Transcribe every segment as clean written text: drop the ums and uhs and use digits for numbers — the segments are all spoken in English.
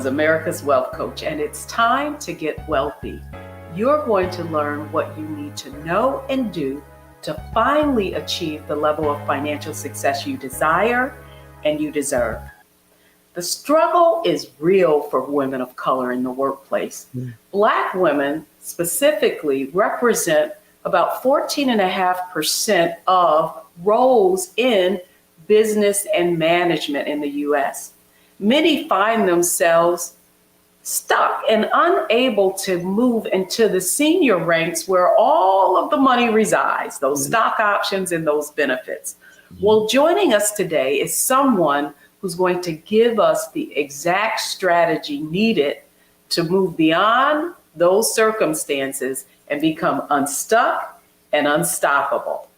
Owens, America's Wealth Coach, and it's time to get wealthy. You're going to learn what you need to know and do to finally achieve the level of financial success you desire and you deserve. The struggle is real for women of color in the workplace. Black women specifically represent about 14.5% of roles in business and management in the U.S. Many find themselves stuck and unable to move into the senior ranks where all of the money resides, those stock options and those benefits. Well, joining us today is someone who's going to give us the exact strategy needed to move beyond those circumstances and become unstuck and unstoppable.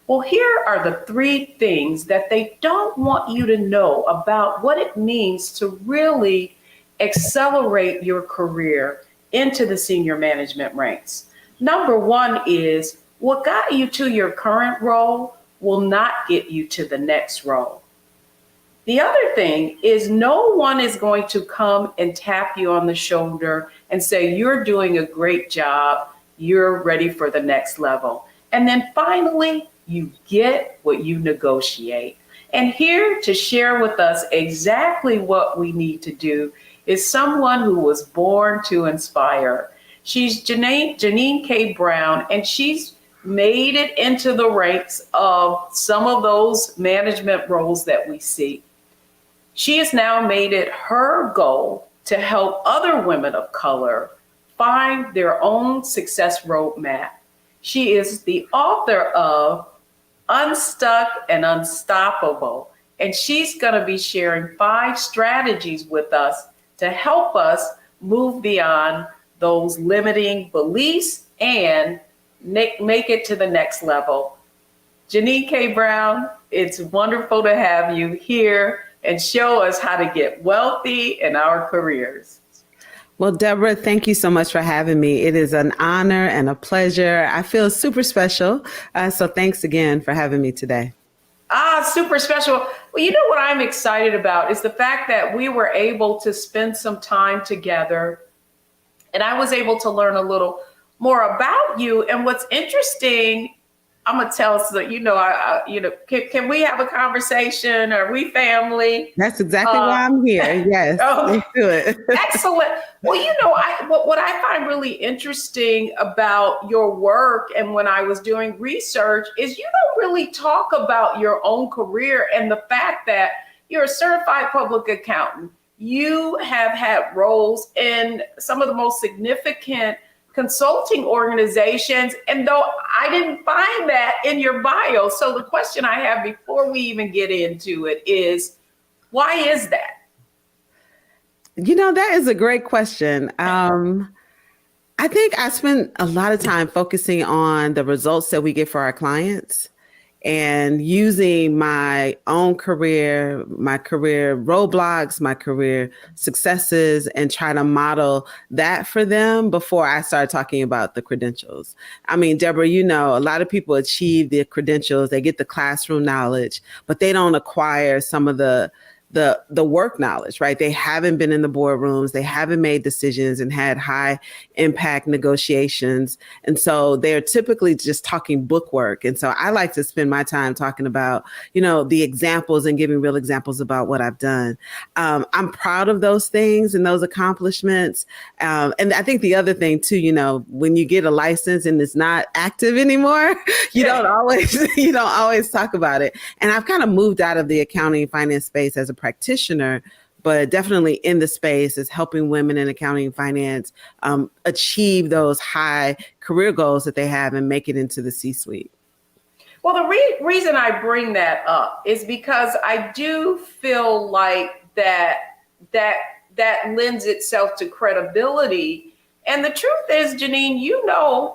Well, here are the 3 things that they don't want you to know about what it means to really accelerate your career into the senior management ranks. Number 1 is what got you to your current role will not get you to the next role. The other thing is no one is going to come and tap you on the shoulder and say, you're doing a great job, you're ready for the next level. And then finally, you get what you negotiate. And here to share with us exactly what we need to do is someone who was born to inspire. She's Janine K. Brown, and she's made it into the ranks of some of those management roles that we see. She has now made it her goal to help other women of color find their own success roadmap. She is the author of Unstuck and Unstoppable, and she's going to be sharing 5 strategies with us to help us move beyond those limiting beliefs and make it to the next level. Janine K. Brown, it's wonderful to have you here and show us how to get wealthy in our careers. Well, Deborah, thank you so much for having me. It is an honor and a pleasure. I feel super special. So thanks again for having me today. Super special. Well, you know what I'm excited about is the fact that we were able to spend some time together and I was able to learn a little more about you. And what's interesting, I'm gonna tell us that can we have a conversation? Are we family? That's exactly why I'm here. Yes, let's do it. Excellent. Well, what I find really interesting about your work, and when I was doing research, is you don't really talk about your own career and the fact that you're a certified public accountant. You have had roles in some of the most significant consulting organizations, and though I didn't find that in your bio, so the question I have before we even get into it is, why is that? That is a great question. I think I spend a lot of time focusing on the results that we get for our clients and using my own career, my career roadblocks, my career successes, and try to model that for them before I start talking about the credentials. I mean, Deborah, a lot of people achieve the credentials, they get the classroom knowledge, but they don't acquire some of the work knowledge, right? They haven't been in the boardrooms, they haven't made decisions and had high impact negotiations. And so they're typically just talking book work. And so I like to spend my time talking about, the examples and giving real examples about what I've done. I'm proud of those things and those accomplishments. And I think the other thing too, when you get a license and it's not active anymore, you don't always talk about it. And I've kind of moved out of the accounting and finance space as a practitioner, but definitely in the space is helping women in accounting and finance achieve those high career goals that they have and make it into the C-suite. Well, the reason I bring that up is because I do feel like that lends itself to credibility. And the truth is, Janine,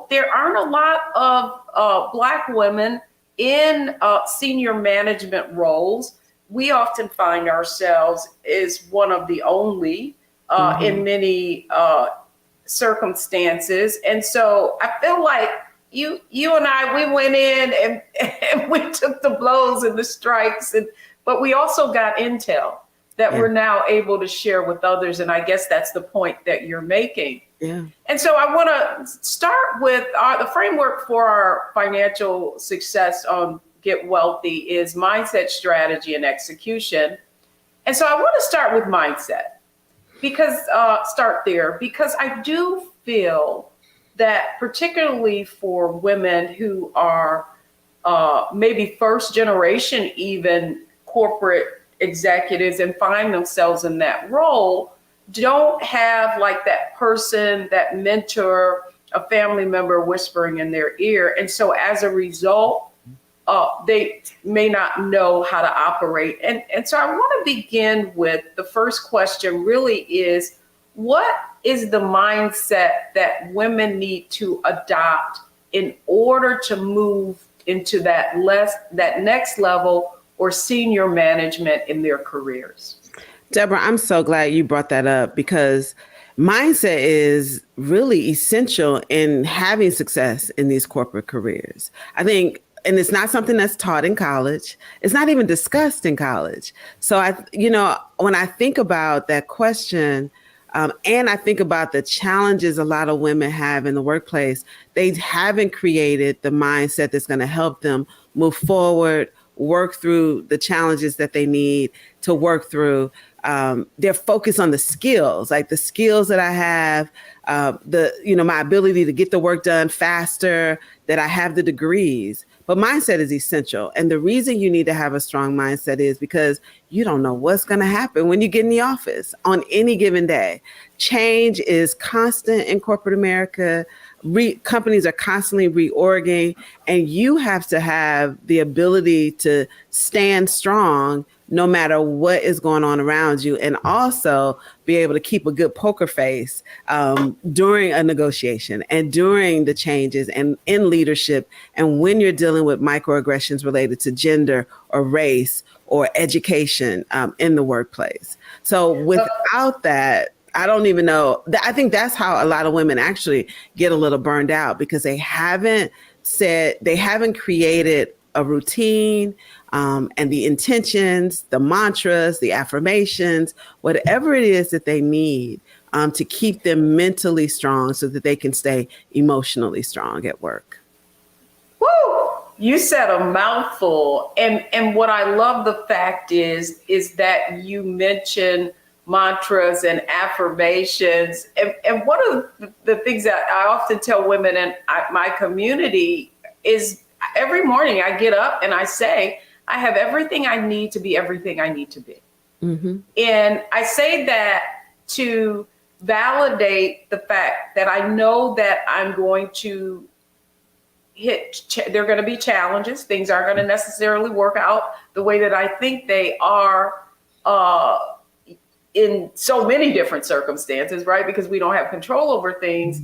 there aren't a lot of Black women in senior management roles. We often find ourselves as one of the only in many circumstances. And so I feel like you and I, we went in and we took the blows and the strikes, but we also got intel that we're now able to share with others. And I guess that's the point that you're making. Yeah. And so I want to start with the framework for our financial success on Get Wealthy is mindset, strategy, and execution. And so I want to start with mindset because I do feel that particularly for women who are maybe first generation, even corporate executives and find themselves in that role, don't have like that person, that mentor, a family member whispering in their ear. And so as a result, they may not know how to operate. And so I want to begin with the first question really is, what is the mindset that women need to adopt in order to move into that next level or senior management in their careers? Deborah, I'm so glad you brought that up because mindset is really essential in having success in these corporate careers. I think, and it's not something that's taught in college. It's not even discussed in college. So when I think about that question, and I think about the challenges a lot of women have in the workplace, they haven't created the mindset that's going to help them move forward, work through the challenges that they need to work through. They're focused on the skills, like the skills that I have, my ability to get the work done faster, that I have the degrees. But mindset is essential. And the reason you need to have a strong mindset is because you don't know what's going to happen when you get in the office on any given day. Change is constant in corporate America. Companies are constantly reorging, and you have to have the ability to stand strong no matter what is going on around you, and also be able to keep a good poker face during a negotiation and during the changes and in leadership, and when you're dealing with microaggressions related to gender or race or education in the workplace. So without that, I don't even know. I think that's how a lot of women actually get a little burned out because they haven't created a routine and the intentions, the mantras, the affirmations, whatever it is that they need to keep them mentally strong so that they can stay emotionally strong at work. Woo! You said a mouthful. And what I love the fact is that you mentioned mantras and affirmations. And one of the things that I often tell women in my community is every morning I get up and I say, I have everything I need to be everything I need to be. Mm-hmm. And I say that to validate the fact that I know that I'm going to there are going to be challenges. Things aren't going to necessarily work out the way that I think they are in so many different circumstances, right? Because we don't have control over things.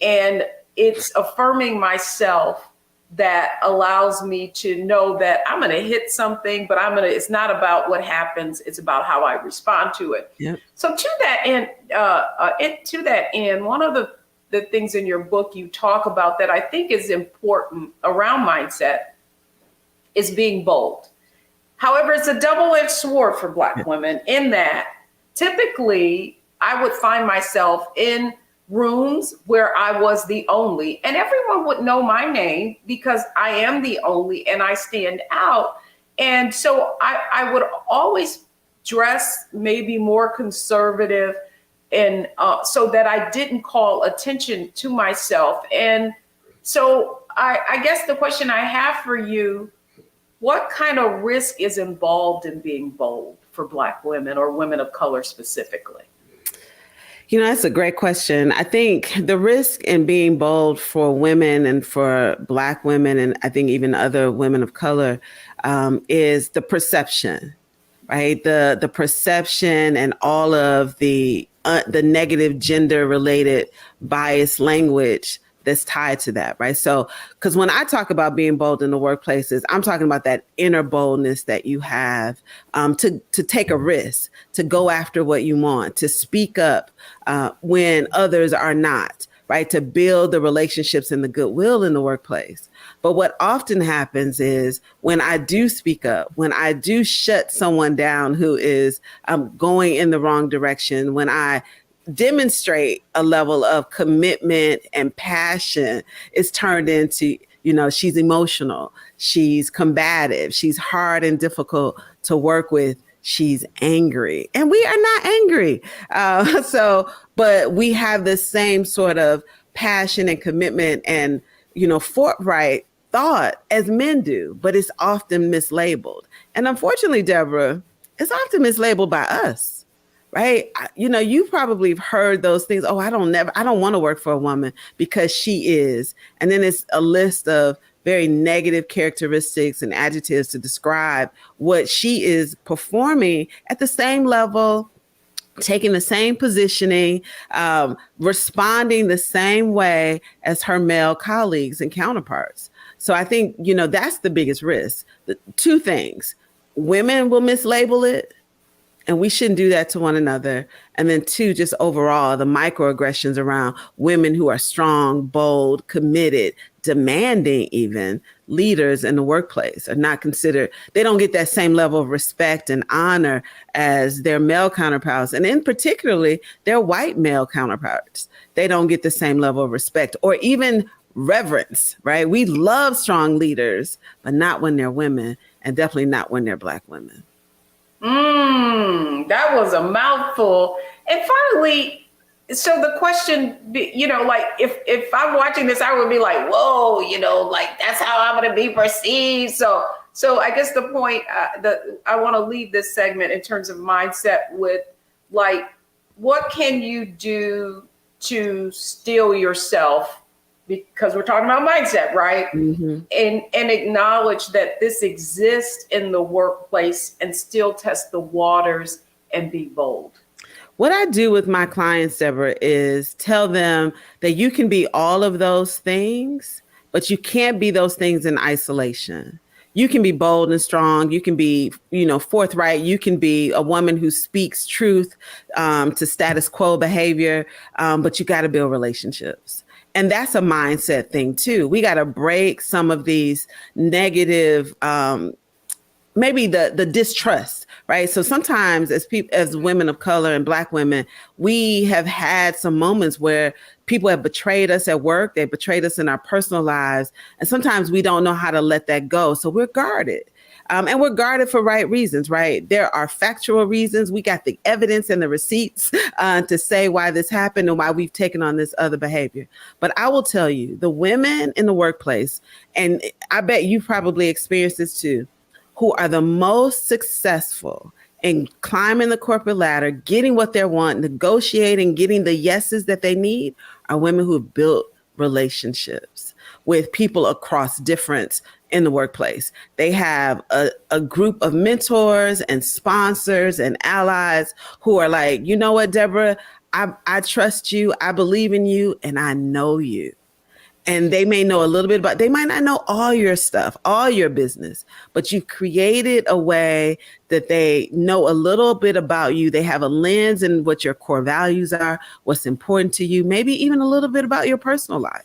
And it's affirming myself that allows me to know that I'm going to hit something, but it's not about what happens. It's about how I respond to it. Yep. So to that end, one of the things in your book you talk about that I think is important around mindset is being bold. However, it's a double-edged sword for Black women in that typically I would find myself in rooms where I was the only, and everyone would know my name because I am the only and I stand out. And so I would always dress maybe more conservative and so that I didn't call attention to myself. And so I guess the question I have for you, what kind of risk is involved in being bold for Black women or women of color specifically? That's a great question. I think the risk in being bold for women and for Black women, and I think even other women of color, is the perception, right? The perception and all of the negative gender-related bias language that's tied to that, right? So, because when I talk about being bold in the workplaces, I'm talking about that inner boldness that you have to take a risk, to go after what you want, to speak up when others are not, right? To build the relationships and the goodwill in the workplace. But what often happens is when I do speak up, when I do shut someone down who is going in the wrong direction, when I demonstrate a level of commitment and passion, it's turned into, she's emotional, she's combative, she's hard and difficult to work with, she's angry. And we are not angry. But we have the same sort of passion and commitment and, forthright thought as men do, but it's often mislabeled. And unfortunately, Deborah, it's often mislabeled by us. Right. You probably have heard those things. Oh, I don't want to work for a woman because she is. And then it's a list of very negative characteristics and adjectives to describe what she is performing at the same level, taking the same positioning, responding the same way as her male colleagues and counterparts. So I think, that's the biggest risk. The two things: women will mislabel it, and we shouldn't do that to one another. And then two, just overall, the microaggressions around women who are strong, bold, committed, demanding even leaders in the workplace are not considered. They don't get that same level of respect and honor as their male counterparts. And in particularly, their white male counterparts. They don't get the same level of respect or even reverence, right? We love strong leaders, but not when they're women, and definitely not when they're Black women. That was a mouthful. And finally, so the question, if I'm watching this, I would be like, whoa, like that's how I'm going to be perceived. So I guess the point that I want to leave this segment in terms of mindset with, like, what can you do to steel yourself? Because we're talking about mindset, right? Mm-hmm. And acknowledge that this exists in the workplace and still test the waters and be bold. What I do with my clients, Deborah, is tell them that you can be all of those things, but you can't be those things in isolation. You can be bold and strong. You can be, forthright. You can be a woman who speaks truth to status quo behavior, but you got to build relationships. And that's a mindset thing, too. We got to break some of these negative, maybe the distrust, right? So sometimes as women of color and Black women, we have had some moments where people have betrayed us at work. They betrayed us in our personal lives. And sometimes we don't know how to let that go. So we're guarded. And we're guarded for right reasons, right? There are factual reasons. We got the evidence and the receipts to say why this happened and why we've taken on this other behavior. But I will tell you, the women in the workplace, and I bet you probably experienced this too, who are the most successful in climbing the corporate ladder, getting what they want, negotiating, getting the yeses that they need, are women who have built relationships with people across difference in the workplace. They have a group of mentors and sponsors and allies who are like, you know what, Deborah, I trust you, I believe in you, and I know you. And they may know a little bit they might not know all your stuff, all your business, but you've created a way that they know a little bit about you. They have a lens in what your core values are, what's important to you, maybe even a little bit about your personal life.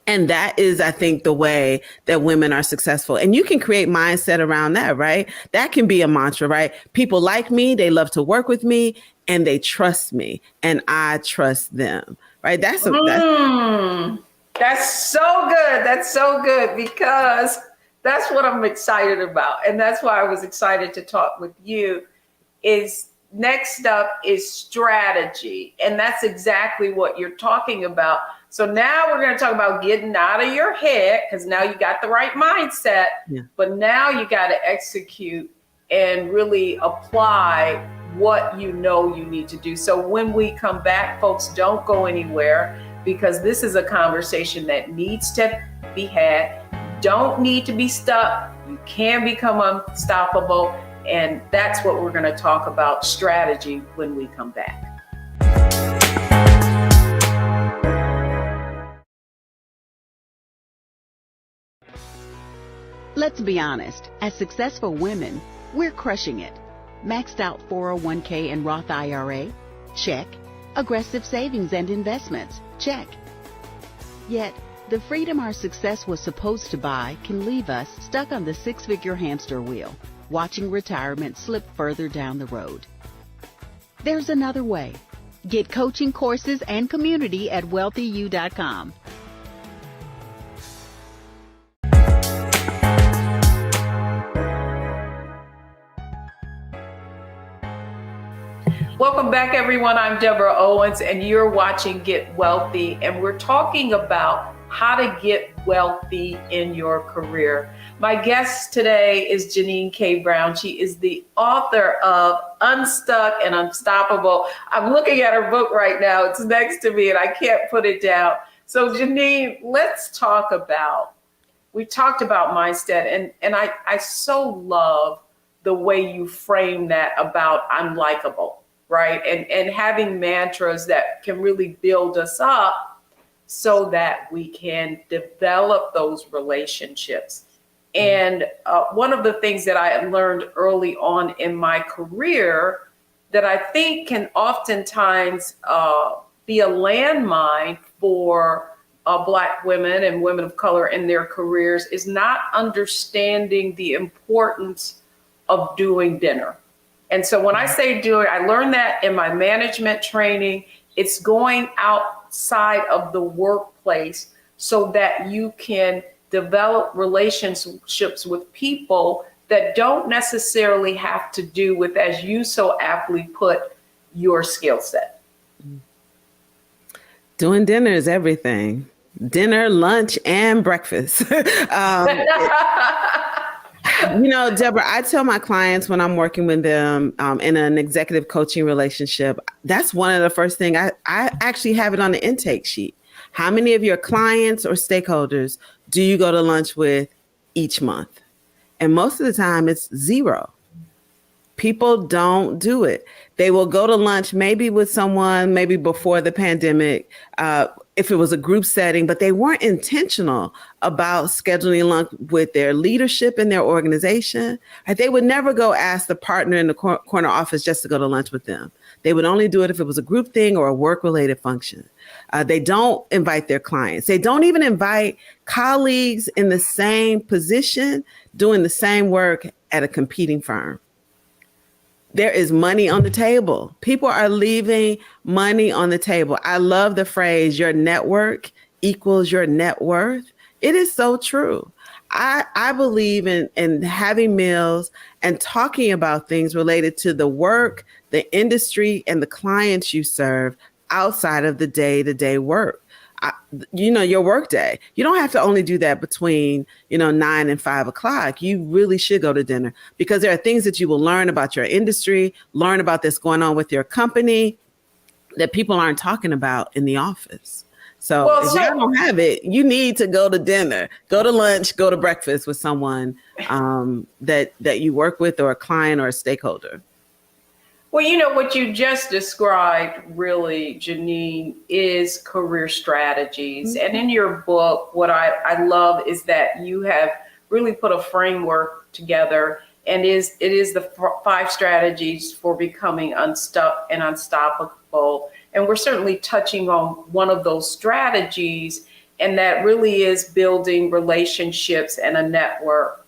And that is, I think, the way that women are successful. And you can create mindset around that, right? That can be a mantra, right? People like me, they love to work with me, and they trust me, and I trust them, right? That's so good. That's so good, because that's what I'm excited about. And that's why I was excited to talk with you. Is next up is strategy. And that's exactly what you're talking about. So now we're going to talk about getting out of your head, because now you got the right mindset, but now you got to execute and really apply what you know you need to do. So when we come back, folks, don't go anywhere, because this is a conversation that needs to be had. Don't need to be stuck. You can become unstoppable. And that's what we're going to talk about, strategy, when we come back. Let's be honest, as successful women, we're crushing it. Maxed out 401k and Roth IRA? Check. Aggressive savings and investments, check. Yet, the freedom our success was supposed to buy can leave us stuck on the six-figure hamster wheel, watching retirement slip further down the road. There's another way. Get coaching courses and community at wealthyu.com. Welcome back, everyone. I'm Deborah Owens, and you're watching Get Wealthy, and we're talking about how to get wealthy in your career. My guest today is Janine K. Brown. She is the author of Unstuck and Unstoppable. I'm looking at her book right now. It's next to me, and I can't put it down. So, Janine, let's talk about, we talked about mindset, and I so love the way you frame that about I'm likable. Right. And having mantras that can really build us up so that we can develop those relationships. And one of the things that I learned early on in my career that I think can oftentimes be a landmine for Black women and women of color in their careers is not understanding the importance of doing dinner. And so when I say do it, I learned that in my management training. It's going outside of the workplace so that you can develop relationships with people that don't necessarily have to do with, as you so aptly put, your skill set. Doing dinner is everything. Dinner, lunch, and breakfast. Deborah, I tell my clients when I'm working with them in an executive coaching relationship, that's one of the first things I actually have it on the intake sheet. How many of your clients or stakeholders do you go to lunch with each month? And most of the time it's 0. People don't do it. They will go to lunch maybe with someone, maybe before the pandemic, if it was a group setting, but they weren't intentional about scheduling lunch with their leadership in their organization. They would never go ask the partner in the corner office just to go to lunch with them. They would only do it if it was a group thing or a work-related function. They don't invite their clients. They don't even invite colleagues in the same position doing the same work at a competing firm. There is money on the table. People are leaving money on the table. I love the phrase, your network equals your net worth. It is so true. I believe in having meals and talking about things related to the work, the industry, and the clients you serve outside of the day-to-day work. Your work day. You don't have to only do that between, 9 and 5 o'clock. You really should go to dinner because there are things that you will learn about your industry, learn about this going on with your company that people aren't talking about in the office. So if you don't have it, you need to go to dinner, go to lunch, go to breakfast with someone that you work with or a client or a stakeholder. Well, what you just described really, Janine, is career strategies. Mm-hmm. And in your book, what I love is that you have really put a framework together, and it is the 5 strategies for becoming unstuck and unstoppable. And we're certainly touching on one of those strategies, and that really is building relationships and a network.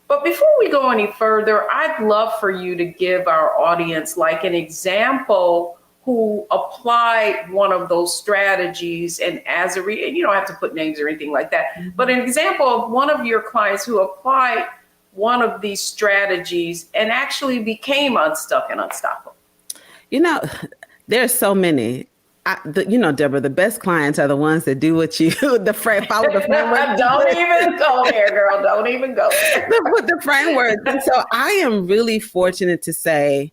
But before we go any further, I'd love for you to give our audience like an example who applied one of those strategies, and and you don't have to put names or anything like that, mm-hmm. but an example of one of your clients who applied one of these strategies and actually became unstuck and unstoppable. There's so many. Deborah, the best clients are the ones that do what you, follow the framework. Don't even go there, girl. Don't even go there. With the framework. And so I am really fortunate to say,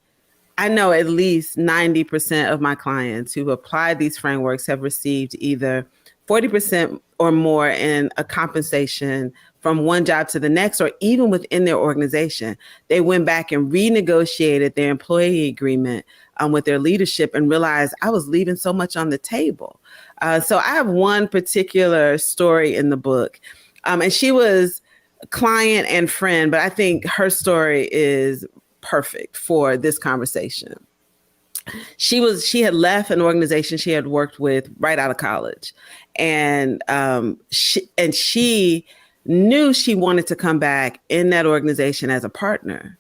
I know at least 90% of my clients who apply these frameworks have received either 40% or more in a compensation from one job to the next, or even within their organization. They went back and renegotiated their employee agreement with their leadership and realized I was leaving so much on the table. So I have one particular story in the book, and she was a client and friend, but I think her story is perfect for this conversation. she had left an organization she had worked with right out of college, and she knew she wanted to come back in that organization as a partner.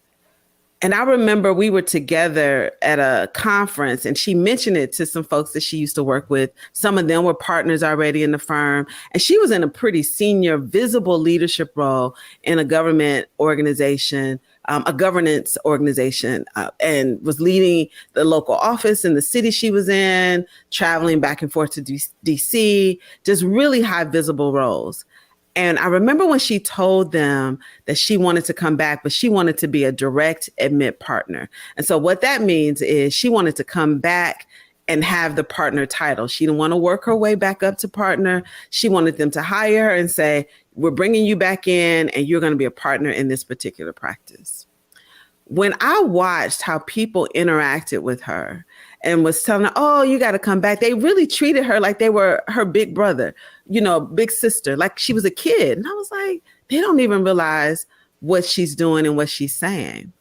And I remember we were together at a conference, and she mentioned it to some folks that she used to work with. Some of them were partners already in the firm. And she was in a pretty senior, visible leadership role in a government organization, a governance organization, and was leading the local office in the city she was in, traveling back and forth to DC, just really high visible roles. And I remember when she told them that she wanted to come back, but she wanted to be a direct admit partner. And so what that means is she wanted to come back and have the partner title. She didn't want to work her way back up to partner. She wanted them to hire her and say, we're bringing you back in and you're going to be a partner in this particular practice. When I watched how people interacted with her and was telling her, oh, you got to come back, they really treated her like they were her big brother, big sister, like she was a kid. And I was like, they don't even realize what she's doing and what she's saying.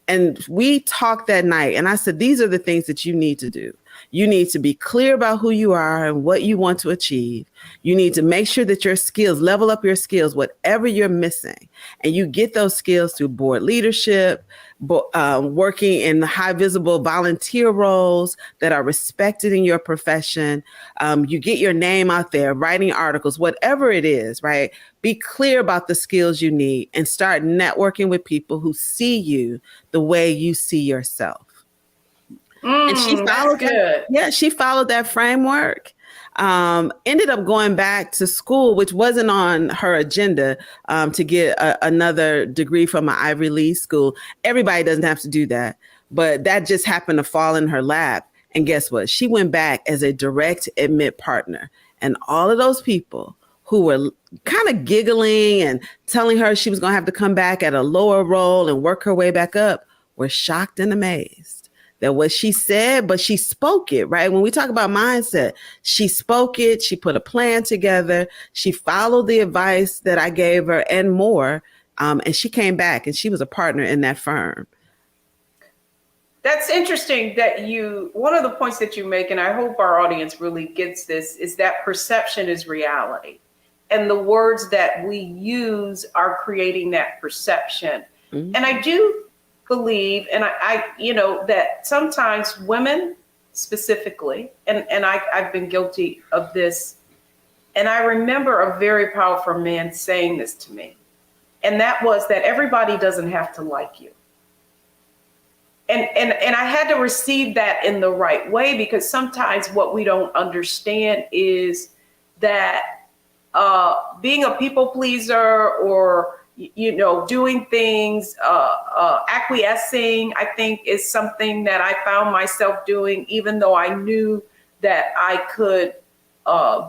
And we talked that night, and I said, these are the things that you need to do. You need to be clear about who you are and what you want to achieve. You need to make sure that your skills, level up your skills, whatever you're missing. And you get those skills through board leadership, working in high visible volunteer roles that are respected in your profession. You get your name out there, writing articles, whatever it is, right? Be clear about the skills you need and start networking with people who see you the way you see yourself. And she followed that. Yeah, she followed that framework. Ended up going back to school, which wasn't on her agenda, to get another degree from an Ivy League school. Everybody doesn't have to do that, but that just happened to fall in her lap. And guess what? She went back as a direct admit partner. And all of those people who were kind of giggling and telling her she was going to have to come back at a lower role and work her way back up were shocked and amazed. That what she said, but she spoke it, right? When we talk about mindset, she spoke it, she put a plan together, she followed the advice that I gave her and more, and she came back and she was a partner in that firm. That's interesting that one of the points that you make, and I hope our audience really gets this, is that perception is reality. And the words that we use are creating that perception. Mm-hmm. And I do believe, and I that sometimes women specifically, and I've been guilty of this, and I remember a very powerful man saying this to me, and that was that everybody doesn't have to like you. And I had to receive that in the right way, because sometimes what we don't understand is that being a people pleaser or doing things, acquiescing, I think is something that I found myself doing, even though I knew that I could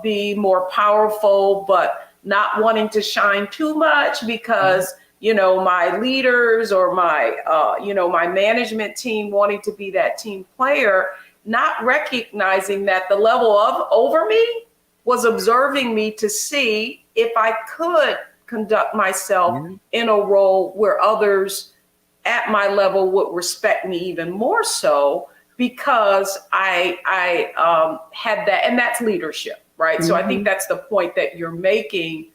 be more powerful, but not wanting to shine too much because, my leaders or my management team wanting to be that team player, not recognizing that the level of over me was observing me to see if I could conduct myself in a role where others at my level would respect me even more so, because I had that, and that's leadership, right? Mm-hmm. So I think that's the point that you're making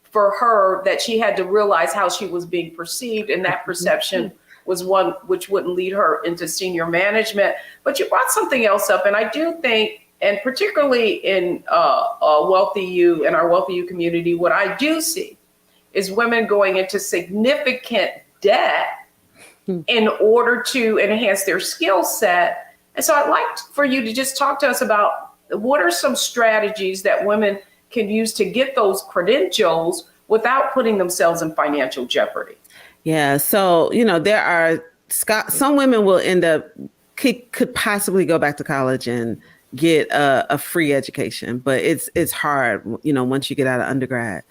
for her, that she had to realize how she was being perceived, and that perception was one which wouldn't lead her into senior management. But you brought something else up, and I do think, and particularly in Wealthy You and our Wealthy You community, what I do see is women going into significant debt in order to enhance their skill set. And so I'd like for you to just talk to us about what are some strategies that women can use to get those credentials without putting themselves in financial jeopardy. Yeah. So, there are some women will end up could possibly go back to college and get a free education, but it's hard, once you get out of undergrad.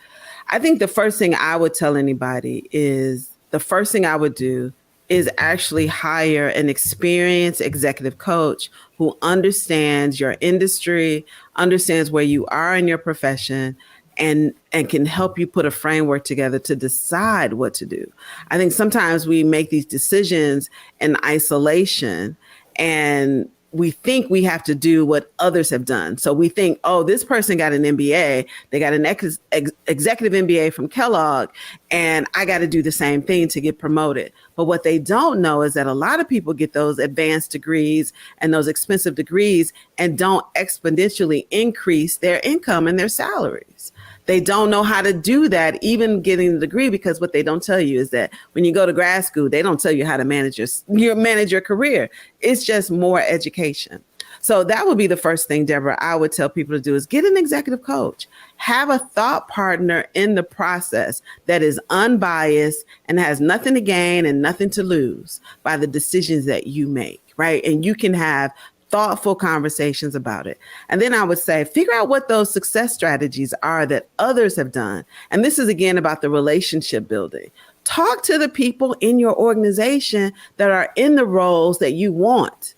I think the first thing I would tell anybody is the first thing I would do is actually hire an experienced executive coach who understands your industry, understands where you are in your profession, and can help you put a framework together to decide what to do. I think sometimes we make these decisions in isolation, and we think we have to do what others have done. So we think, oh, this person got an MBA, they got an executive MBA from Kellogg, and I got to do the same thing to get promoted. But what they don't know is that a lot of people get those advanced degrees and those expensive degrees and don't exponentially increase their income and their salaries. They don't know how to do that, even getting the degree, because what they don't tell you is that when you go to grad school, they don't tell you how to manage your career. It's just more education. So that would be the first thing, Deborah, I would tell people to do is get an executive coach. Have a thought partner in the process that is unbiased and has nothing to gain and nothing to lose by the decisions that you make, right? And you can have thoughtful conversations about it. And then I would say, figure out what those success strategies are that others have done. And this is again about the relationship building. Talk to the people in your organization that are in the roles that you want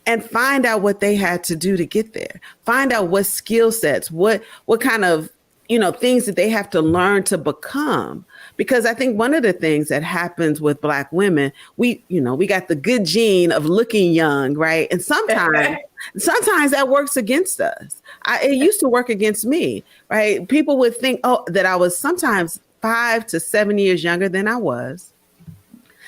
and find out what they had to do to get there. Find out what skill sets, what kind of, things that they have to learn to become. Because I think one of the things that happens with Black women, we got the good gene of looking young, right? And sometimes that works against us. It used to work against me, right? People would think, that I was sometimes 5 to 7 years younger than I was.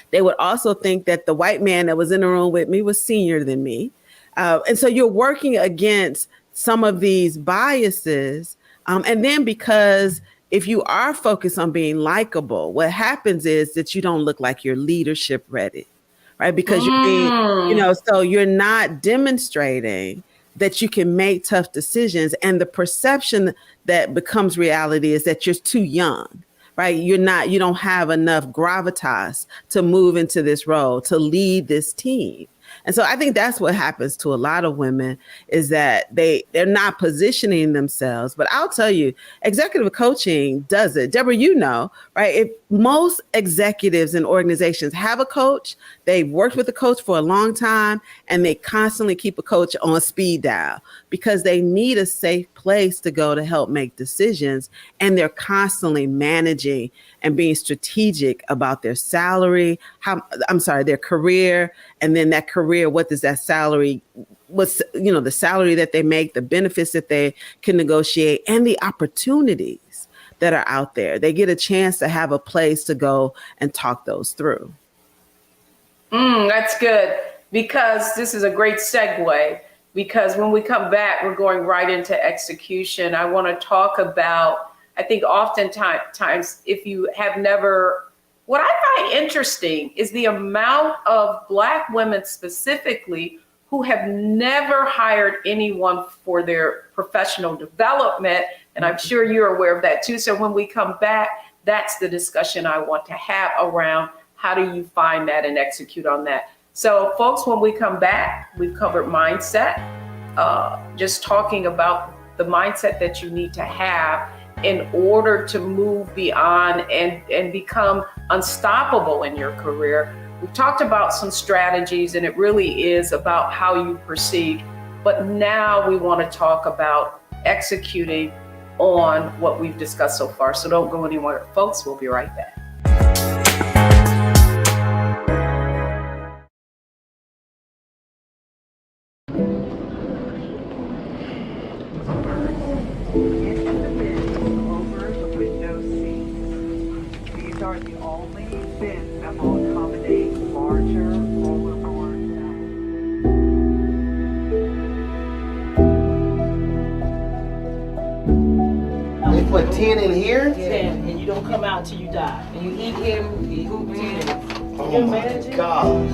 They would also think that the white man that was in the room with me was senior than me. And so you're working against some of these biases. And then because if you are focused on being likable, what happens is that you don't look like you're leadership ready, right? Because you're being, so you're not demonstrating that you can make tough decisions. And the perception that becomes reality is that you're too young, right? You don't have enough gravitas to move into this role, to lead this team. And so I think that's what happens to a lot of women is that they're not positioning themselves. But I'll tell you, executive coaching does it. Deborah, right? If most executives in organizations have a coach, they've worked with a coach for a long time, and they constantly keep a coach on speed dial because they need a safe place to go to help make decisions. And they're constantly managing and being strategic about their salary, their career, and then that career, what does that salary, the salary that they make, the benefits that they can negotiate, and the opportunities that are out there. They get a chance to have a place to go and talk those through. That's good, because this is a great segue, because when we come back, we're going right into execution. I want to talk about, I think oftentimes, if you have never, what I find interesting is the amount of Black women specifically who have never hired anyone for their professional development. And I'm sure you're aware of that too. So when we come back, that's the discussion I want to have around how do you find that and execute on that. So folks, when we come back, we've covered mindset, just talking about the mindset that you need to have in order to move beyond and become unstoppable in your career. We've talked about some strategies, and it really is about how you proceed. But now we want to talk about executing on what we've discussed so far. So don't go anywhere, folks. We'll be right back. Put 10 in here? 10, and you don't come out till you die. And you eat him, you eat 10. Oh my God.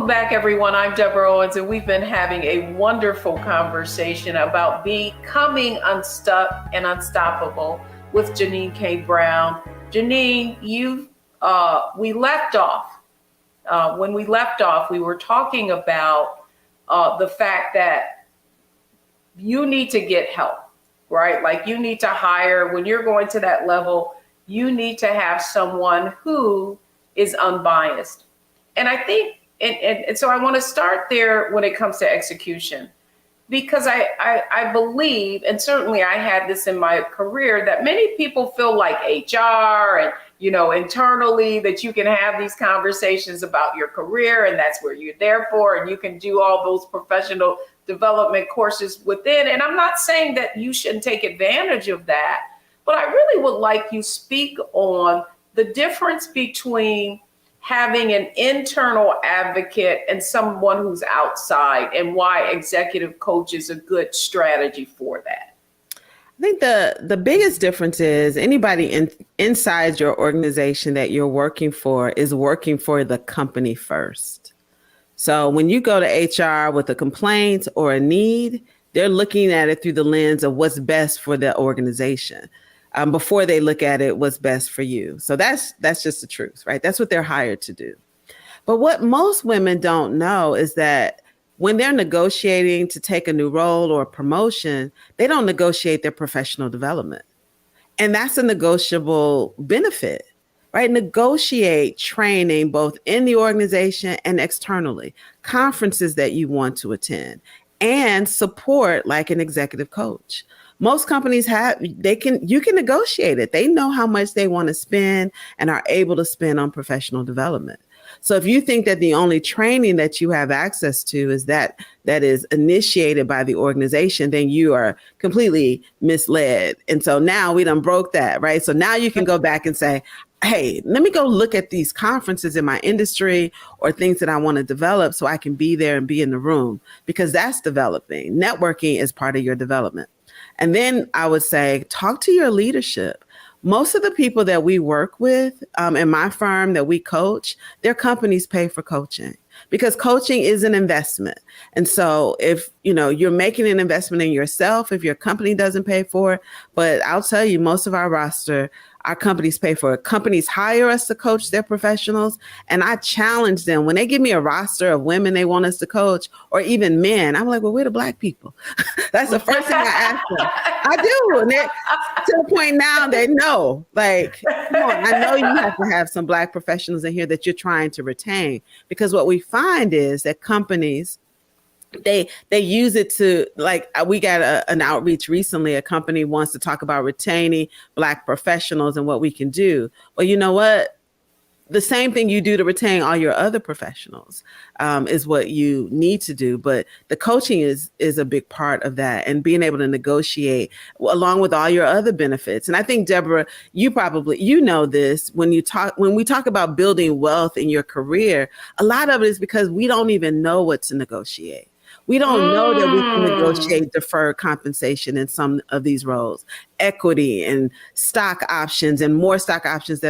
Welcome back, everyone. I'm Deborah Owens, and we've been having a wonderful conversation about becoming unstuck and unstoppable with Janine K. Brown. Janine, we left off. When we left off, we were talking about the fact that you need to get help, right? Like you need to hire, when you're going to that level, you need to have someone who is unbiased. And I think, and so I want to start there when it comes to execution, because I believe, and certainly I had this in my career, that many people feel like HR and, internally that you can have these conversations about your career and that's where you're there for, and you can do all those professional development courses within. And I'm not saying that you shouldn't take advantage of that, but I really would like you speak on the difference between having an internal advocate and someone who's outside, and why executive coach is a good strategy for that. I think the biggest difference is anybody inside your organization that you're working for is working for the company first. So when you go to HR with a complaint or a need, they're looking at it through the lens of what's best for the organization. Before they look at it, what's best for you. So that's just the truth, right? That's what they're hired to do. But what most women don't know is that when they're negotiating to take a new role or a promotion, they don't negotiate their professional development. And that's a negotiable benefit, right? Negotiate training both in the organization and externally, conferences that you want to attend, and support like an executive coach. Most companies you can negotiate it. They know how much they want to spend and are able to spend on professional development. So if you think that the only training that you have access to is that is initiated by the organization, then you are completely misled. And so now we done broke that, right? So now you can go back and say, hey, let me go look at these conferences in my industry or things that I want to develop so I can be there and be in the room, because that's developing. Networking is part of your development. And then I would say, talk to your leadership. Most of the people that we work with in my firm that we coach, their companies pay for coaching, because coaching is an investment. And so if, you're making an investment in yourself, if your company doesn't pay for it, but I'll tell you, most of our roster, our companies pay for it. Companies hire us to coach their professionals. And I challenge them when they give me a roster of women they want us to coach, or even men. I'm like, well, we're the Black people. That's the first thing I ask them. I do. And to the point now they know, like, come on, I know you have to have some Black professionals in here that you're trying to retain, because what we find is that companies, they use it to, like, we got an outreach recently. A company wants to talk about retaining Black professionals and what we can do. Well, you know what? The same thing you do to retain all your other professionals is what you need to do. But the coaching is a big part of that, and being able to negotiate along with all your other benefits. And I think, Deborah, you know this, when we talk about building wealth in your career, a lot of it is because we don't even know what to negotiate. We don't know that we can negotiate deferred compensation in some of these roles, equity and stock options, and more stock options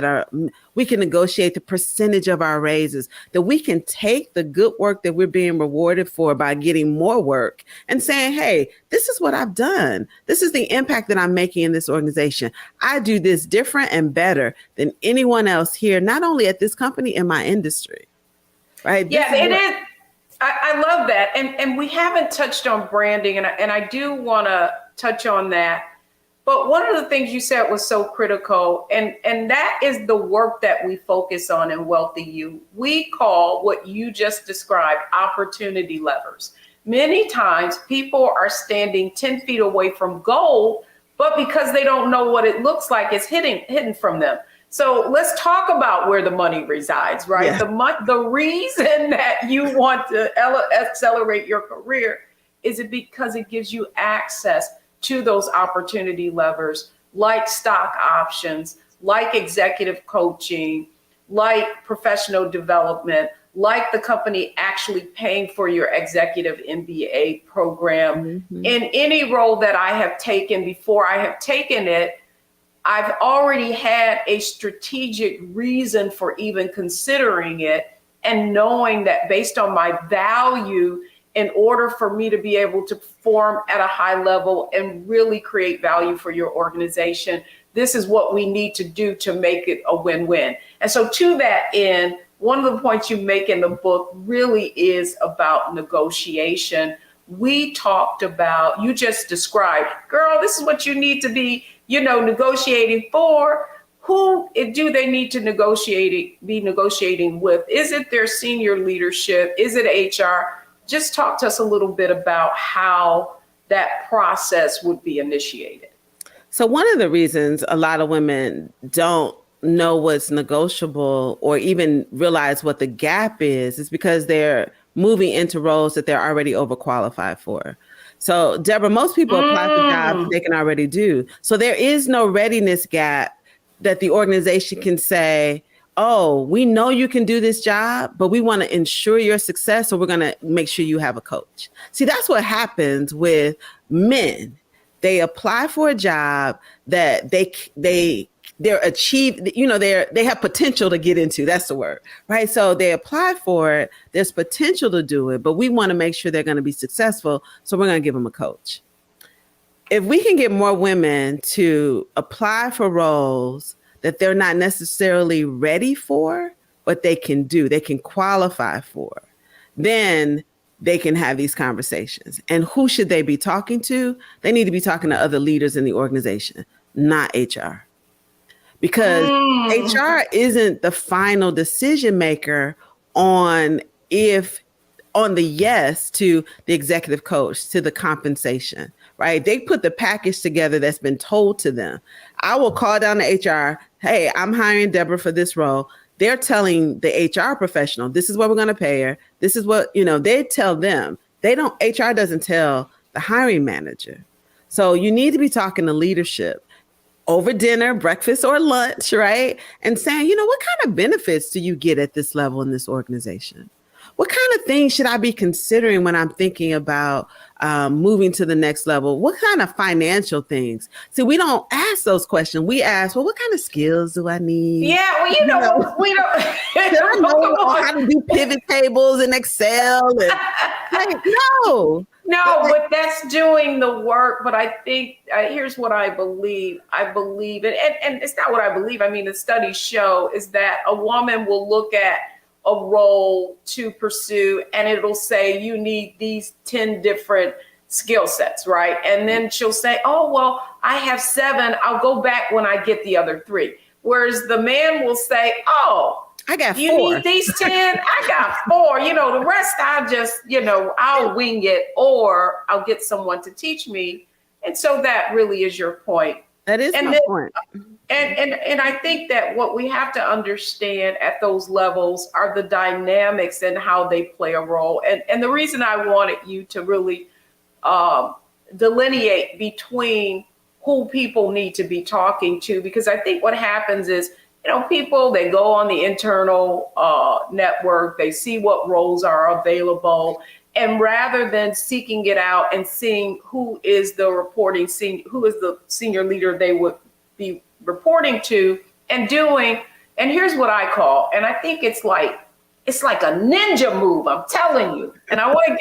we can negotiate the percentage of our raises, that we can take the good work that we're being rewarded for by getting more work and saying, hey, this is what I've done. This is the impact that I'm making in this organization. I do this different and better than anyone else here, not only at this company, in my industry. Right? Yeah, it is. I love that. And we haven't touched on branding, and I do want to touch on that. But one of the things you said was so critical, and that is the work that we focus on in Wealthy You. We call what you just described opportunity levers. Many times people are standing 10 feet away from gold, but because they don't know what it looks like, it's hidden from them. So let's talk about where the money resides, right? Yeah. The reason that you want to accelerate your career is it because it gives you access to those opportunity levers, like stock options, like executive coaching, like professional development, like the company actually paying for your executive MBA program. Mm-hmm. In any role that I have taken, before I have taken it, I've already had a strategic reason for even considering it. and knowing that based on my value, in order for me to be able to perform at a high level and really create value for your organization, this is what we need to do to make it a win-win. And so to that end, one of the points you make in the book really is about negotiation. We talked about, you just described, girl, this is what you need to be, negotiating for. Who do they need to be negotiating with? Is it their senior leadership? Is it HR? Just talk to us a little bit about how that process would be initiated. So one of the reasons a lot of women don't know what's negotiable or even realize what the gap is because they're moving into roles that they're already overqualified for. So, Deborah, most people apply for jobs they can already do. So there is no readiness gap that the organization can say, oh, we know you can do this job, but we want to ensure your success, so we're going to make sure you have a coach. See, that's what happens with men. They apply for a job that they're achieved, they have potential to get into. That's the word, right? So they apply for it. There's potential to do it, but we want to make sure they're going to be successful. So we're going to give them a coach. If we can get more women to apply for roles that they're not necessarily ready for, but they can do, they can qualify for, then they can have these conversations. And who should they be talking to? They need to be talking to other leaders in the organization, not HR. Because HR isn't the final decision maker on the yes to the executive coach, to the compensation, right? They put the package together that's been told to them. I will call down to HR, hey, I'm hiring Deborah for this role. They're telling the HR professional, this is what we're going to pay her. This is what, they tell them. HR doesn't tell the hiring manager. So you need to be talking to leadership over dinner, breakfast, or lunch, right? And saying, what kind of benefits do you get at this level in this organization? What kind of things should I be considering when I'm thinking about moving to the next level? What kind of financial things? See, we don't ask those questions. We ask, well, what kind of skills do I need? Yeah, well, we don't. Should I know how to do pivot tables in Excel? And, no. No, but that's doing the work. But I think here's what I believe. I believe it, and it's not what I believe. I mean, the studies show is that a woman will look at a role to pursue and it'll say you need these 10 different skill sets, right? And then she'll say, oh, well, I have 7. I'll go back when I get the other 3. Whereas the man will say, oh, I got 4. You need these 10? I got 4. The rest I just, I'll wing it or I'll get someone to teach me. And so that really is your point. That is my point. And I think that what we have to understand at those levels are the dynamics and how they play a role. And the reason I wanted you to really delineate between who people need to be talking to, because I think what happens is, people, they go on the internal network, they see what roles are available, and rather than seeking it out and seeing who is the senior leader they would be reporting to and doing, and here's what I call, and I think it's like a ninja move, I'm telling you, and I want to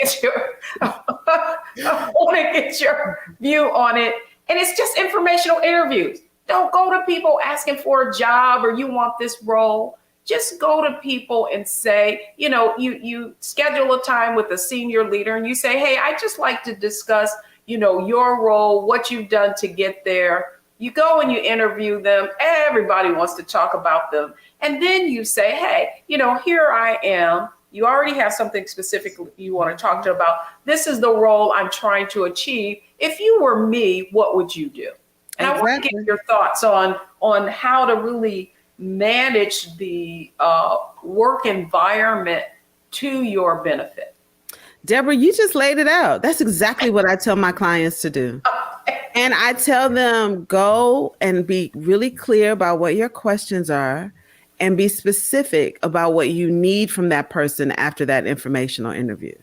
get your view on it, and it's just informational interviews. Don't go to people asking for a job or you want this role. Just go to people and say, you schedule a time with a senior leader and you say, hey, I'd just like to discuss, your role, what you've done to get there. You go and you interview them. Everybody wants to talk about them. And then you say, hey, here I am. You already have something specific you want to talk to about. This is the role I'm trying to achieve. If you were me, what would you do? And exactly. I want to get your thoughts on how to really manage the work environment to your benefit. Deborah, you just laid it out. That's exactly what I tell my clients to do. And I tell them, go and be really clear about what your questions are and be specific about what you need from that person after that informational interview,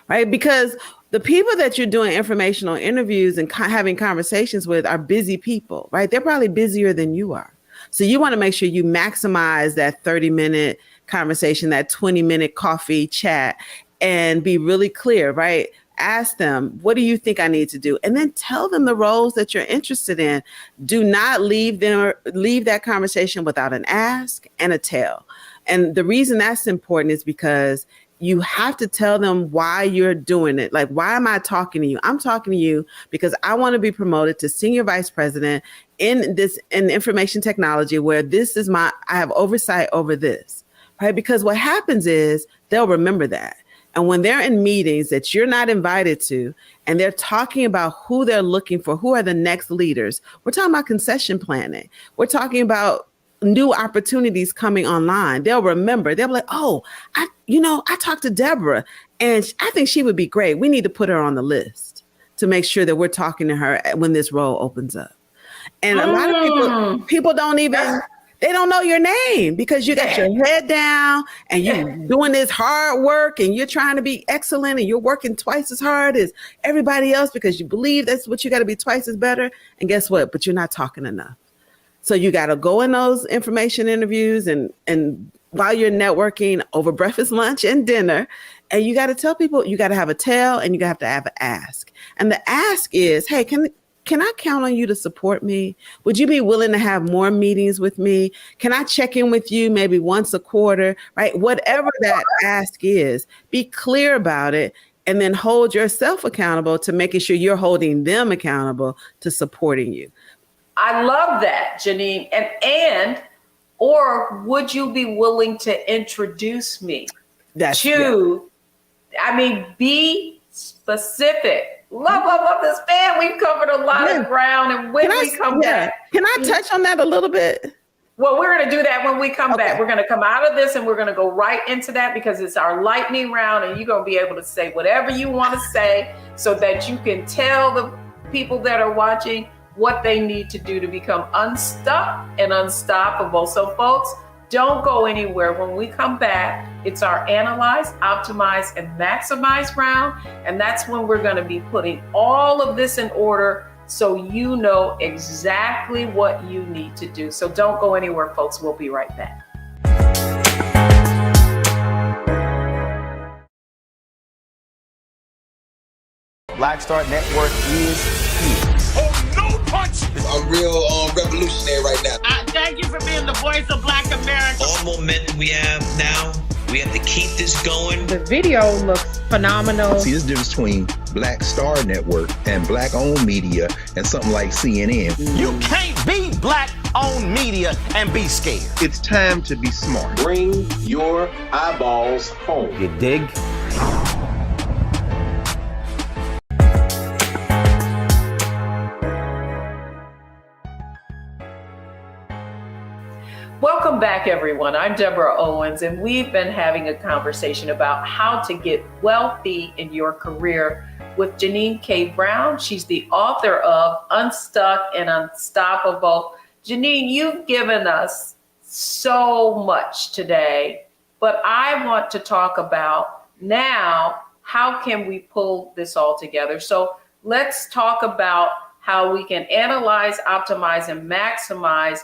right? Because the people that you're doing informational interviews and having conversations with are busy people, right? They're probably busier than you are. So you want to make sure you maximize that 30-minute conversation, that 20-minute coffee chat, and be really clear, right? Ask them, what do you think I need to do? And then tell them the roles that you're interested in. Do not leave that conversation without an ask and a tell. And the reason that's important is because you have to tell them why you're doing it. Like, why am I talking to you? I'm talking to you because I want to be promoted to senior vice president in information technology, where I have oversight over this, right? Because what happens is they'll remember that. And when they're in meetings that you're not invited to, and they're talking about who they're looking for, who are the next leaders, we're talking about concession planning. We're talking about new opportunities coming online. They'll remember. They'll be like, oh, I talked to Deborah and I think she would be great. We need to put her on the list to make sure that we're talking to her when this role opens up. And a lot of people they don't know your name because you got your head down and you're doing this hard work and you're trying to be excellent and you're working twice as hard as everybody else because you believe that's what you got to be twice as better. And guess what? But you're not talking enough. So you got to go in those information interviews and while you're networking over breakfast, lunch, and dinner, and you got to tell people, you got to have a tell and you got to have an ask. And the ask is, hey, can I count on you to support me? Would you be willing to have more meetings with me? Can I check in with you maybe once a quarter, right? Whatever that ask is, be clear about it and then hold yourself accountable to making sure you're holding them accountable to supporting you. I love that, Janine. Or would you be willing to introduce me be specific. Love this fan. We've covered a lot of ground. And when we come back. Can I touch on that a little bit? Well, we're going to do that when we come back. We're going to come out of this and we're going to go right into that because it's our lightning round and you're going to be able to say whatever you want to say so that you can tell the people that are watching what they need to do to become unstuck and unstoppable. So folks, don't go anywhere. When we come back, it's our analyze, optimize, and maximize round. And that's when we're going to be putting all of this in order so you know exactly what you need to do. So don't go anywhere, folks. We'll be right back. Black Star Network is here. I'm real revolutionary right now. Thank you for being the voice of Black America. All momentum we have now, we have to keep this going. The video looks phenomenal. See, this difference between Black Star Network and Black-owned media and something like CNN. You can't be Black-owned media and be scared. It's time to be smart. Bring your eyeballs home. You dig? Welcome back, everyone. I'm Deborah Owens, and we've been having a conversation about how to get wealthy in your career with Janine K. Brown. She's the author of Unstuck and Unstoppable. Janine, you've given us so much today, but I want to talk about now, how can we pull this all together? So let's talk about how we can analyze, optimize, and maximize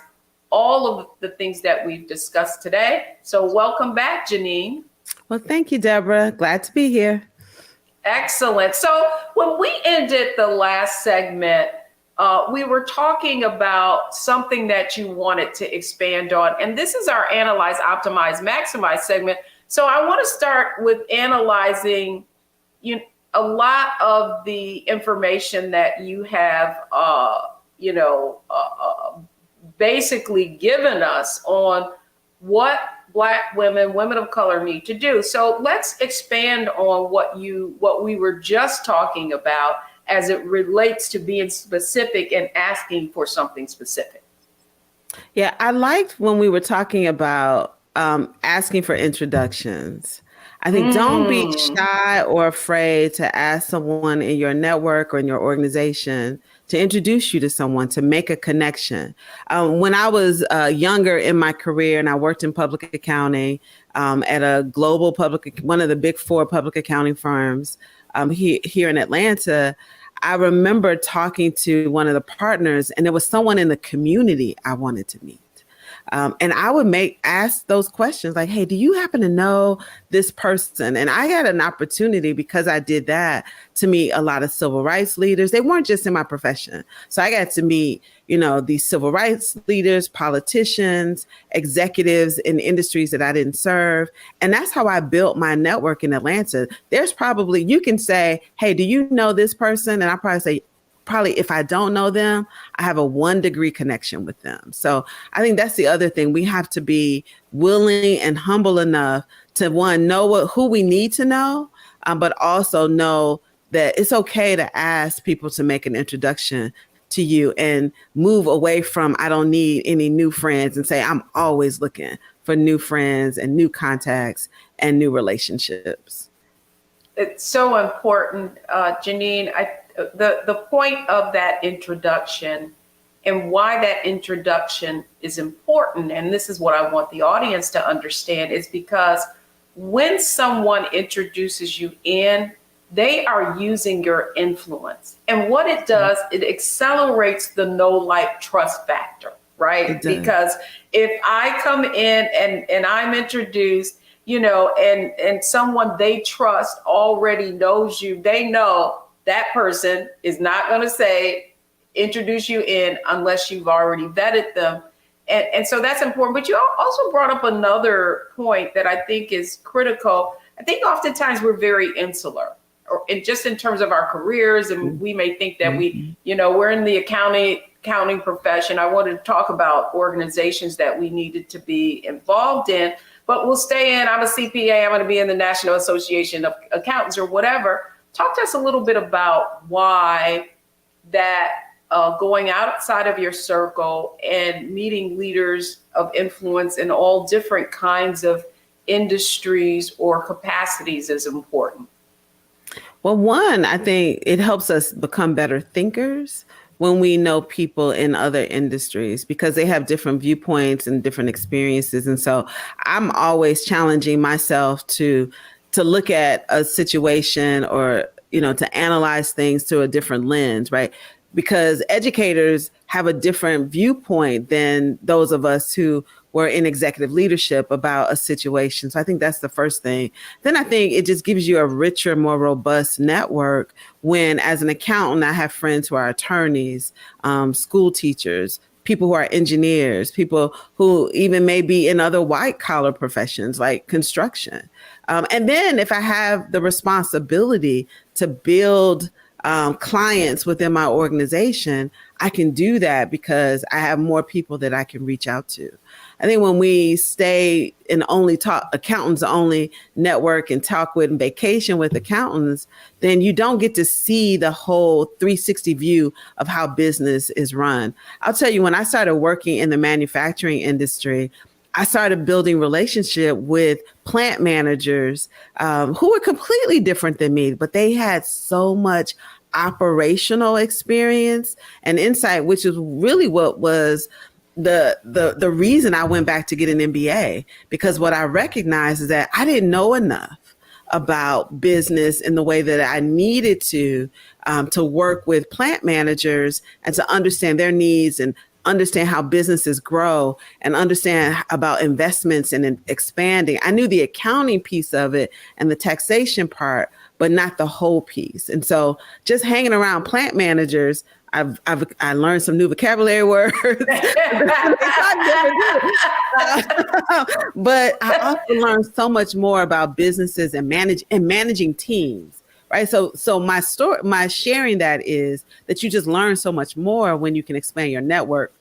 all of the things that we've discussed today. So welcome back, Janine. Well, thank you, Deborah. Glad to be here. Excellent. So when we ended the last segment, we were talking about something that you wanted to expand on. And this is our Analyze, Optimize, Maximize segment. So I want to start with analyzing a lot of the information that you have, basically given us on what Black women of color need to do. So let's expand on what we were just talking about as it relates to being specific and asking for something specific. Yeah, I liked when we were talking about asking for introductions. I think don't be shy or afraid to ask someone in your network or in your organization to introduce you to someone, to make a connection. When I was younger in my career and I worked in public accounting at a global one of the big 4 public accounting firms here in Atlanta, I remember talking to one of the partners and there was someone in the community I wanted to meet. And I would ask those questions like, hey, do you happen to know this person? And I had an opportunity because I did that to meet a lot of civil rights leaders. They weren't just in my profession. So I got to meet, these civil rights leaders, politicians, executives in industries that I didn't serve. And that's how I built my network in Atlanta. There's probably, you can say, hey, do you know this person? And I probably say, if I don't know them, I have a 1 degree connection with them. So I think that's the other thing. We have to be willing and humble enough to, one, know who we need to know, but also know that it's okay to ask people to make an introduction to you and move away from, I don't need any new friends, and say, I'm always looking for new friends and new contacts and new relationships. It's so important, Janine. The point of that introduction and why that introduction is important, and this is what I want the audience to understand, is because when someone introduces you in, they are using your influence. And what it does, it accelerates the know, like, trust factor, right? Because if I come in and I'm introduced, and someone they trust already knows you, they know that person is not going to say, introduce you in unless you've already vetted them. And so that's important. But you also brought up another point that I think is critical. I think oftentimes we're very insular, just in terms of our careers. And we may think that we're in the accounting profession. I wanted to talk about organizations that we needed to be involved in, but we'll stay in, I'm a CPA, I'm going to be in the National Association of Accountants or whatever. Talk to us a little bit about why that going outside of your circle and meeting leaders of influence in all different kinds of industries or capacities is important. Well, one, I think it helps us become better thinkers when we know people in other industries, because they have different viewpoints and different experiences. And so I'm always challenging myself to look at a situation or, to analyze things through a different lens, right? Because educators have a different viewpoint than those of us who were in executive leadership about a situation. So I think that's the first thing. Then I think it just gives you a richer, more robust network when, as an accountant, I have friends who are attorneys, school teachers, people who are engineers, people who even may be in other white collar professions like construction. And then if I have the responsibility to build clients within my organization, I can do that because I have more people that I can reach out to. I think when we stay and only talk accountants only network and talk with and vacation with accountants, then you don't get to see the whole 360 view of how business is run. I'll tell you, when I started working in the manufacturing industry, I started building relationship with plant managers who were completely different than me, but they had so much operational experience and insight, which is really what was the reason I went back to get an MBA, because what I recognized is that I didn't know enough about business in the way that I needed to work with plant managers and to understand their needs and understand how businesses grow and understand about investments and expanding. I knew the accounting piece of it and the taxation part, but not the whole piece. And so just hanging around plant managers, I learned some new vocabulary words, but I also learned so much more about businesses and managing teams. Right. So my sharing that is that you just learn so much more when you can expand your network.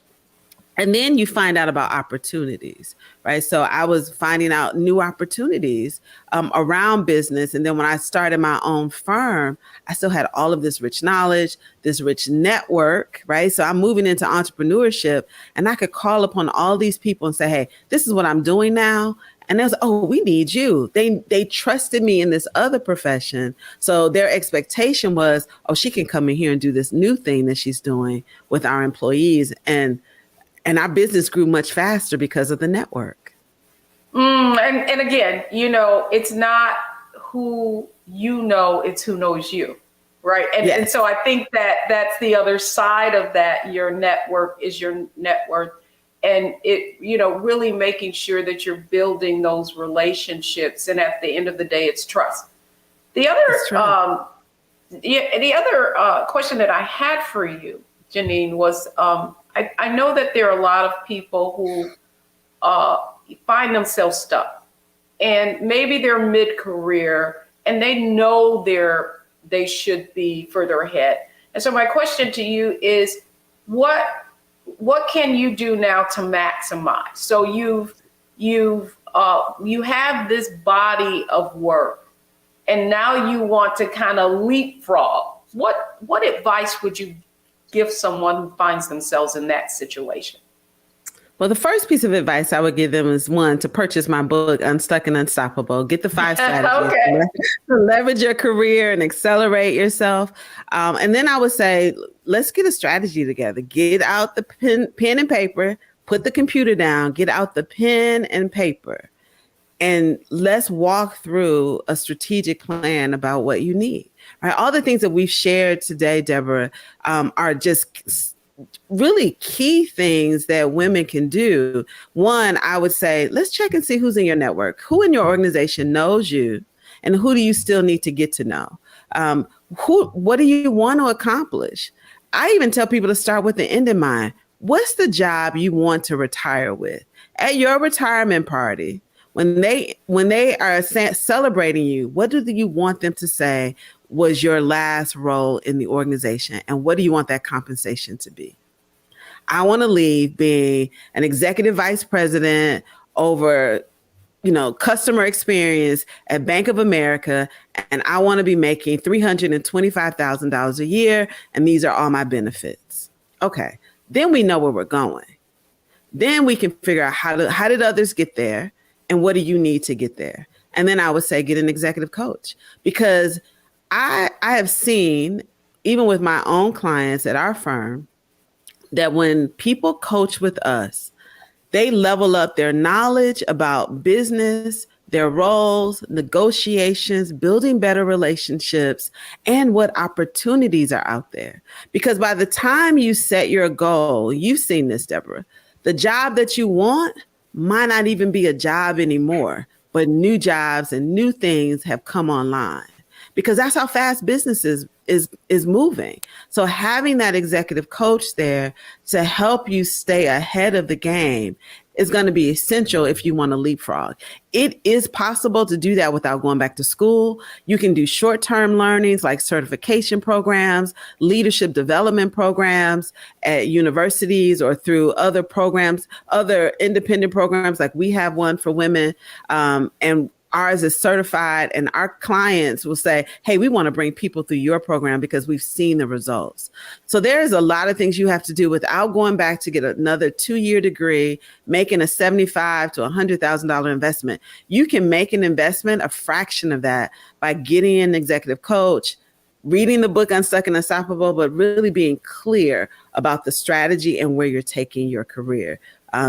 And then you find out about opportunities, right? So I was finding out new opportunities around business. And then when I started my own firm, I still had all of this rich knowledge, this rich network, right? So I'm moving into entrepreneurship, and I could call upon all these people and say, hey, this is what I'm doing now. And they was, oh, we need you. They trusted me in this other profession. So their expectation was, oh, she can come in here and do this new thing that she's doing with our employees. And our business grew much faster because of the network. And again, it's not who you know, it's who knows you, right? And so I think that that's the other side of that. Your network is your net worth. and it, really making sure that you're building those relationships. And at the end of the day, it's trust. The other, question that I had for you, Janine, was I know that there are a lot of people who find themselves stuck, and maybe they're mid-career and they know they should be further ahead. And so my question to you is, what can you do now to maximize? So you have this body of work, and now you want to kind of leapfrog. What advice would you give someone who finds themselves in that situation? Well, the first piece of advice I would give them is, one, to purchase my book, Unstuck and Unstoppable. Get the 5 strategies to leverage your career and accelerate yourself. And then I would say, let's get a strategy together. Get out the pen and paper, put the computer down, get out the pen and paper, and let's walk through a strategic plan about what you need. Right? All the things that we've shared today, Deborah, are just really key things that women can do. One, I would say, let's check and see who's in your network, who in your organization knows you, and who do you still need to get to know? What do you want to accomplish? I even tell people to start with the end in mind. What's the job you want to retire with? At your retirement party, when they are celebrating you, what do you want them to say was your last role in the organization? And what do you want that compensation to be? I want to leave being an executive vice president over, customer experience at Bank of America. And I want to be making $325,000 a year. And these are all my benefits. Okay. Then we know where we're going. Then we can figure out how did others get there? And what do you need to get there? And then I would say, get an executive coach, because I have seen, even with my own clients at our firm, that when people coach with us, they level up their knowledge about business, their roles, negotiations, building better relationships, and what opportunities are out there. Because by the time you set your goal, you've seen this, Deborah, the job that you want might not even be a job anymore, but new jobs and new things have come online, because that's how fast business is moving. So having that executive coach there to help you stay ahead of the game is going to be essential if you want to leapfrog. It is possible to do that without going back to school. You can do short-term learnings like certification programs, leadership development programs at universities, or through other programs, other independent programs, like we have one for women, and ours is certified, and our clients will say, hey, we want to bring people through your program because we've seen the results. So there's a lot of things you have to do without going back to get another 2-year degree, making a $75,000 to $100,000 investment. You can make an investment, a fraction of that, by getting an executive coach, reading the book Unstuck and Unstoppable, but really being clear about the strategy and where you're taking your career,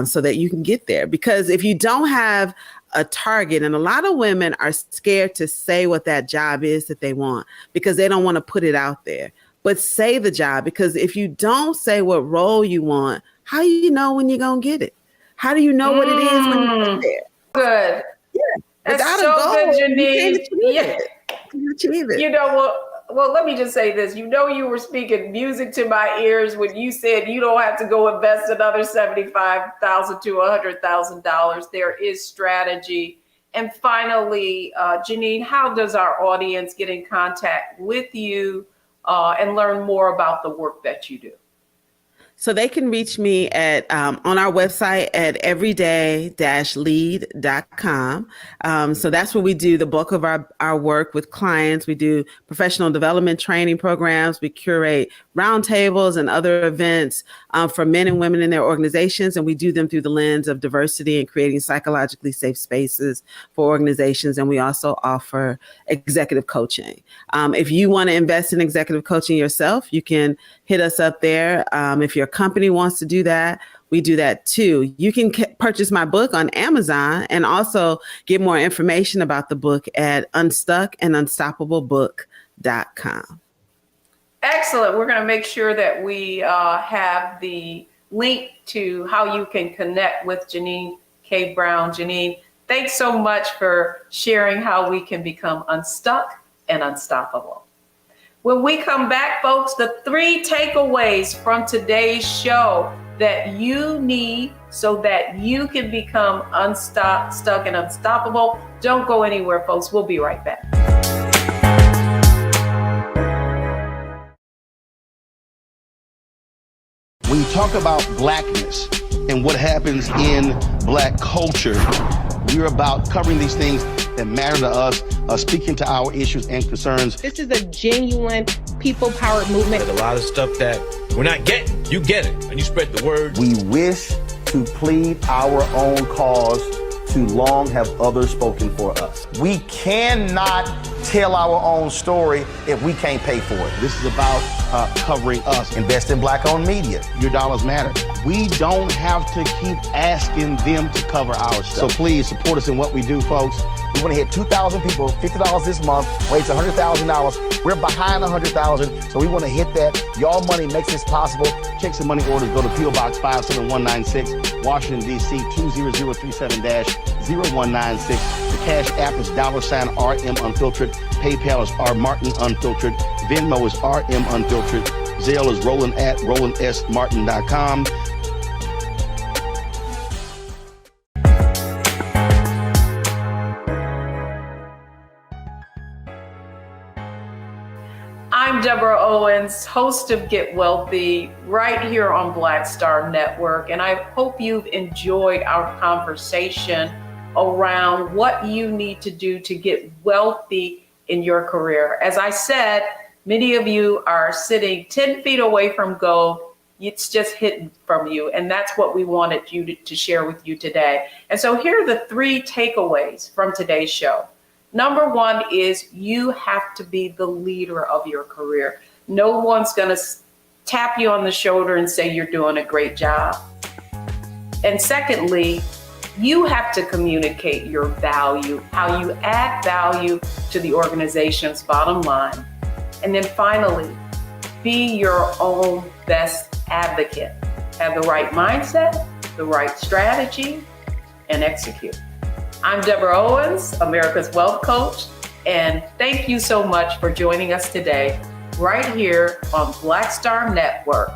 so that you can get there. Because if you don't have a target, and a lot of women are scared to say what that job is that they want because they don't want to put it out there, but say the job, because if you don't say what role you want, how do you know when you're going to get it? How do you know what it is when you get there? Good. Yeah. That's Without so a goal, good, Janine. you achieve it. Well, let me just say this. You were speaking music to my ears when you said you don't have to go invest another $75,000 to $100,000. There is strategy. And finally, Janine, how does our audience get in contact with you and learn more about the work that you do? So they can reach me at on our website at everyday-lead.com. So that's where we do the bulk of our work with clients. We do professional development training programs. We curate roundtables and other events for men and women in their organizations. And we do them through the lens of diversity and creating psychologically safe spaces for organizations. And we also offer executive coaching. If you want to invest in executive coaching yourself, you can hit us up there. If your company wants to do that, we do that too. You can purchase my book on Amazon and also get more information about the book at unstuckandunstoppablebook.com. Excellent. We're going to make sure that we have the link to how you can connect with Janine K. Brown. Janine, thanks so much for sharing how we can become unstuck and unstoppable. When we come back, folks, the 3 takeaways from today's show that you need so that you can become stuck and unstoppable. Don't go anywhere, folks. We'll be right back. When you talk about blackness and what happens in black culture, we're about covering these things that matter to us, speaking to our issues and concerns. This is a genuine people-powered movement. There's a lot of stuff that we're not getting. You get it, and you spread the word. We wish to plead our own cause. Too long have others spoken for us. We cannot tell our own story if we can't pay for it. This is about covering us. Invest in black-owned media. Your dollars matter. We don't have to keep asking them to cover our stuff. So please support us in what we do, folks. We want to hit 2,000 people, $50 this month, raise $100,000. We're behind 100,000, so we want to hit that. Y'all money makes this possible. Checks and money orders go to P.O. Box 57196, Washington, D.C. 20037-0196. The Cash App is $RM Unfiltered. PayPal is R Martin Unfiltered. Venmo is RM Unfiltered. Zelle is roland@rolandsmartin.com. I'm Deborah Owens, host of Get Wealthy, right here on Black Star Network. And I hope you've enjoyed our conversation around what you need to do to get wealthy in your career. As I said, many of you are sitting 10 feet away from gold. It's just hidden from you. And that's what we wanted you to share with you today. And so here are the 3 takeaways from today's show. Number 1 is you have to be the leader of your career. No one's going to tap you on the shoulder and say you're doing a great job. And secondly, you have to communicate your value, how you add value to the organization's bottom line. And then finally, be your own best advocate. Have the right mindset, the right strategy, and execute. I'm Deborah Owens, America's Wealth Coach, and thank you so much for joining us today right here on Black Star Network.